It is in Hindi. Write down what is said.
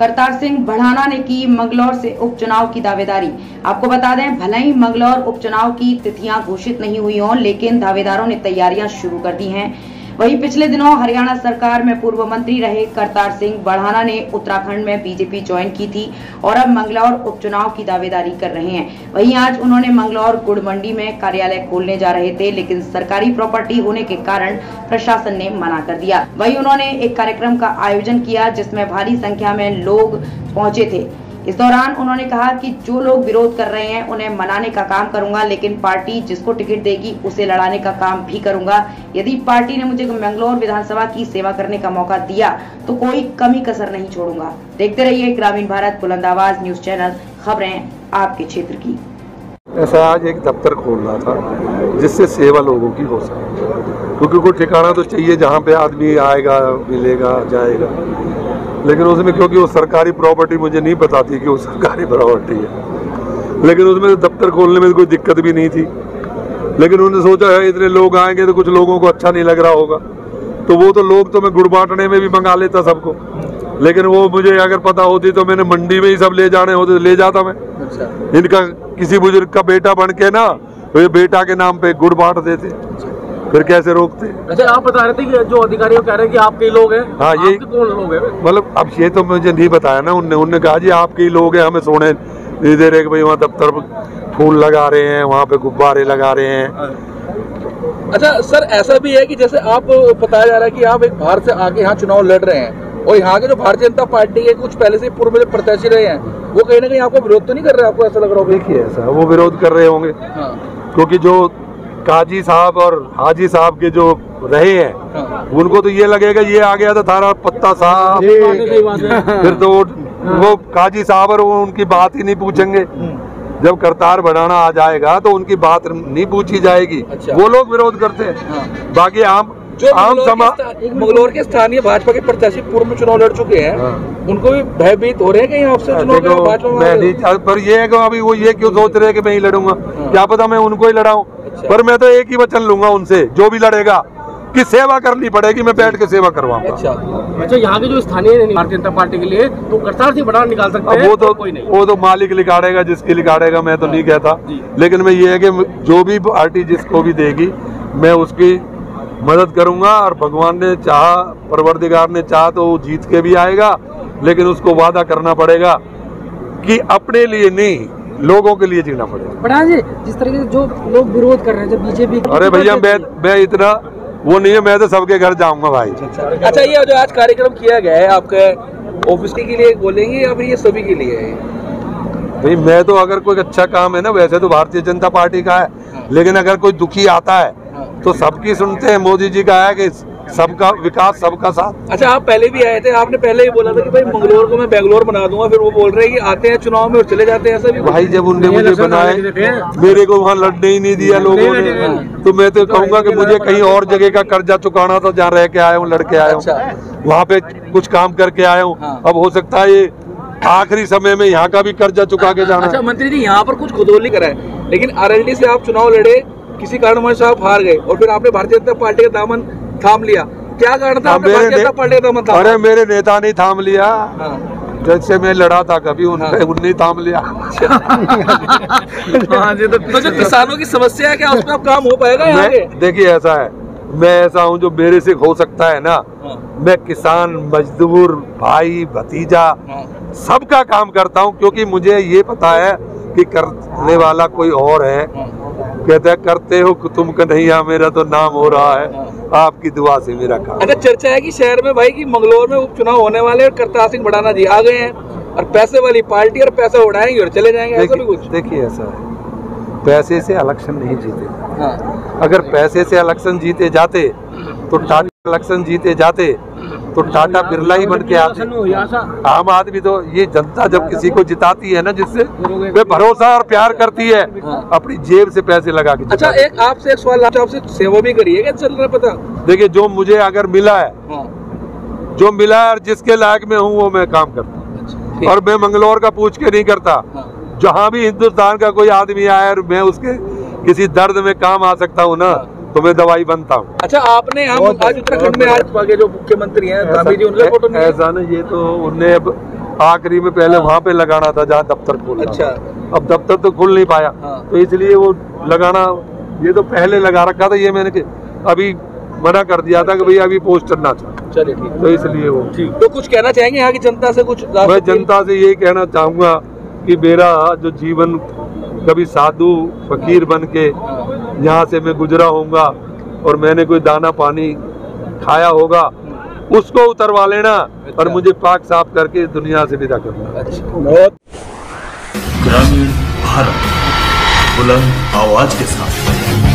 करतार सिंह बढ़ाना ने की मंगलौर से उपचुनाव की दावेदारी। आपको बता दें, भले ही मंगलौर उपचुनाव की तिथियां घोषित नहीं हुई हों, लेकिन दावेदारों ने तैयारियां शुरू कर दी हैं। वहीं पिछले दिनों हरियाणा सरकार में पूर्व मंत्री रहे करतार सिंह बढ़ाना ने उत्तराखंड में बीजेपी ज्वाइन की थी और अब मंगलौर उपचुनाव की दावेदारी कर रहे हैं। वहीं आज उन्होंने मंगलौर गुड़ मंडी में कार्यालय खोलने जा रहे थे, लेकिन सरकारी प्रॉपर्टी होने के कारण प्रशासन ने मना कर दिया। वहीं उन्होंने एक कार्यक्रम का आयोजन किया जिसमें भारी संख्या में लोग पहुंचे थे। इस दौरान उन्होंने कहा कि जो लोग विरोध कर रहे हैं उन्हें मनाने का काम करूंगा, लेकिन पार्टी जिसको टिकट देगी उसे लड़ाने का काम भी करूंगा। यदि पार्टी ने मुझे मंगलौर विधानसभा की सेवा करने का मौका दिया तो कोई कमी कसर नहीं छोड़ूंगा। देखते रहिए ग्रामीण भारत बुलंद आवाज न्यूज चैनल, खबरें आपके क्षेत्र की। ऐसा आज एक दफ्तर खोलना था जिससे सेवा लोगों की हो सके, क्योंकि कोई ठिकाना तो चाहिए जहाँ पे आदमी आएगा, मिलेगा, जाएगा। लेकिन उसमें क्योंकि वो सरकारी प्रॉपर्टी मुझे नहीं पता थी कि वो सरकारी प्रॉपर्टी है, लेकिन उसमें दफ्तर खोलने में कोई दिक्कत भी नहीं थी। लेकिन उन्होंने सोचा है इतने लोग आएंगे तो कुछ लोगों को अच्छा नहीं लग रहा होगा, तो वो तो लोग तो मैं गुड़ बांटने में भी मंगा लेता सबको, लेकिन वो मुझे अगर पता होती तो मैंने मंडी में ही सब ले जाने होते तो ले जाता मैं। अच्छा। इनका किसी बुजुर्ग का बेटा बन के ना तो ये बेटा के नाम पे गुड़ बांट देते, फिर कैसे रोकते। अच्छा, आप बता रहे थे कि जो अधिकारी कह रहे हैं कि आपके ही लोग हैं। हाँ, ये कौन लोग हैं? मतलब अब ये तो मुझे नहीं बताया ना, उन्होंने कहा जी आपके ही लोग हैं, हमें सोने नहीं दे रहे कि भाई वहाँ दफ्तर फूल लगा रहे हैं, वहाँ पे गुब्बारे लगा रहे हैं। अच्छा सर, ऐसा भी है कि जैसे आप बताया जा रहा है कि आप एक बाहर से आके यहाँ चुनाव लड़ रहे हैं और यहाँ के जो भारतीय जनता पार्टी के कुछ पहले से पूर्व में प्रत्याशी रहे हैं, वो कहीं ना कहीं आपको विरोध तो नहीं कर रहे? आपको ऐसा लग रहा होगा? देखिए, ऐसा वो विरोध कर रहे होंगे। हाँ। क्योंकि जो काजी साहब और हाजी साहब के जो रहे हैं, हाँ, उनको तो ये लगेगा ये आ गया था थारा पत्ता साहब, फिर तो वो काजी साहब और वो उनकी बात ही नहीं पूछेंगे। जब करतार बढ़ाना आ जाएगा तो उनकी बात नहीं पूछी जाएगी। अच्छा। वो लोग विरोध करते हैं। हाँ। बाकी आम मंगलौर के स्थानीय भाजपा के प्रत्याशी पूर्व में चुनाव लड़ चुके हैं। हाँ। उनको भी भयभीत हो रहे हैं कि आपसे चुनाव मैं नहीं, पर ये है कि अभी वो ये क्यों सोच रहे हैं कि मैं ही लड़ूंगा। हाँ। क्या पता मैं उनको ही लड़ाऊं। अच्छा। पर मैं तो एक ही वचन लूंगा उनसे, जो भी लड़ेगा कि सेवा करनी पड़ेगी, मैं बैठ के सेवा करवाऊंगा। अच्छा, यहाँ के जो स्थानीय भारतीय जनता पार्टी के लिए तो करतार सिंह बढ़ाना निकाल सकते हैं? वो तो मालिक लिखाड़ेगा, जिसकी लिखाड़ेगा, मैं तो नहीं कहता। लेकिन मैं ये है कि जो भी पार्टी जिसको भी देगी मैं उसकी मदद करूंगा, और भगवान ने चाहा, परवरदिगार ने चाहा तो वो जीत के भी आएगा, लेकिन उसको वादा करना पड़ेगा कि अपने लिए नहीं, लोगों के लिए जीना पड़ेगा। बढ़ा जी, जिस तरीके से जो लोग विरोध कर रहे हैं, जब बीजेपी, अरे भैया मैं इतना वो नहीं है, मैं तो सबके घर जाऊंगा भाई। अच्छा, ये जो आज कार्यक्रम किया गया है आपके ऑफिस के लिए बोलेंगे या फिर ये सभी के लिए है? भाई मैं तो अगर कोई अच्छा काम है ना, वैसे तो भारतीय जनता पार्टी का है। हाँ। लेकिन अगर कोई दुखी आता है तो सबकी सुनते हैं। मोदी जी का है कि सबका विकास सबका साथ। अच्छा, आप पहले भी आए थे, आपने पहले ही बोला था कि भाई मंगलौर को मैं बेंगलोर बना दूंगा, फिर वो बोल रहे हैं कि आते हैं चुनाव में और चले जाते हैं। ऐसा भी भाई, जब उनने मुझे बनाए, मेरे को वहाँ लड़ने ही नहीं दिया लोगों ने, तो मैं तो कहूँगा कि मुझे कहीं और जगह का कर्जा चुकाना था, जहाँ रह के आया हूँ, लड़के आया हूँ, वहाँ पे कुछ काम करके आया हूँ। अब हो सकता है ये आखिरी समय में यहाँ का भी कर्जा चुका के जाना। अच्छा मंत्री जी, यहाँ पर कुछ खुदोली कराए, लेकिन आरएलडी से आप चुनाव लड़े, किसी कारणवश आप हार गए और फिर आपने भारतीय जनता पार्टी का दामन थाम लिया। क्या कारण था भारतीय जनता पार्टी का दामन थामा? अरे मेरे नेता ने थाम लिया। हाँ। जैसे मैं लड़ा था कभी उन्हें थाम लिया। हाँ जी, तो जो किसानों की समस्या है, क्या उस पर काम हो पाएगा यहाँ पे? देखिए, ऐसा है, मैं ऐसा हूँ जो मेरे से हो सकता है ना। हाँ। मैं किसान, मजदूर, भाई, भतीजा, हाँ, सबका काम करता हूँ, क्योंकि मुझे ये पता है कि करने वाला कोई और है। हाँ। कहते हैं करते हो तुम कन्हैया, मेरा तो नाम हो रहा है। हाँ। आपकी दुआ से मेरा काम। अच्छा, चर्चा है कि शहर में भाई कि मंगलौर में उपचुनाव होने वाले और करतार सिंह बढ़ाना जी आ गए हैं और पैसे वाली पार्टी और पैसा उड़ाएंगे और चले जाएंगे। ऐसा भी कुछ? देखिए, ऐसा है, पैसे से इलेक्शन नहीं जीते। हाँ। अगर पैसे से इलेक्शन जीते जाते तो टाटा इलेक्शन जीते जाते तो टाटा बिरला ही बन के आते। आम आदमी तो, ये जनता जब किसी को जिताती है ना, जिससे वे भरोसा और प्यार करती है, अपनी जेब से पैसे लगा के। अच्छा, एक आपसे एक सवाल, आपसे सेवा भी करिए, क्या चल रहा है पता? देखिए, जो मुझे अगर मिला है, जो मिला है और जिसके लायक में हूँ वो मैं काम करता हूँ, और मैं मंगलौर का पूछ के नहीं करता। जहाँ भी हिंदुस्तान का कोई आदमी आए और मैं उसके किसी दर्द में काम आ सकता हूँ ना, तो मैं दवाई बनता हूँ। अच्छा, आपने आज उत्तराखंड में आज जो मुख्यमंत्री हैं गांधी जी, उनका फोटो नहीं? ऐसा ना, ये तो उन्हें आखिरी में पहले वहाँ पे लगाना था जहाँ दफ्तर खोलना। अच्छा। अब दफ्तर तो खुल नहीं पाया। हाँ। तो इसलिए वो लगाना, ये तो पहले लगा रखा था, ये मैंने अभी मना कर दिया था कि भैया अभी पोस्टर ना था। चलिए ठीक। तो इसलिए वो ठीक। तो कुछ कहना चाहेंगे यहाँ की जनता से? कुछ मैं जनता से यही कहना चाहूँगा कि मेरा जो जीवन कभी साधु फकीर बन के यहाँ से मैं गुजरा होऊंगा और मैंने कोई दाना पानी खाया होगा उसको उतरवा लेना और मुझे पाक साफ करके इस दुनिया से विदा करना। अच्छा। बहुत ग्रामीण भारत बुलंद आवाज के साथ।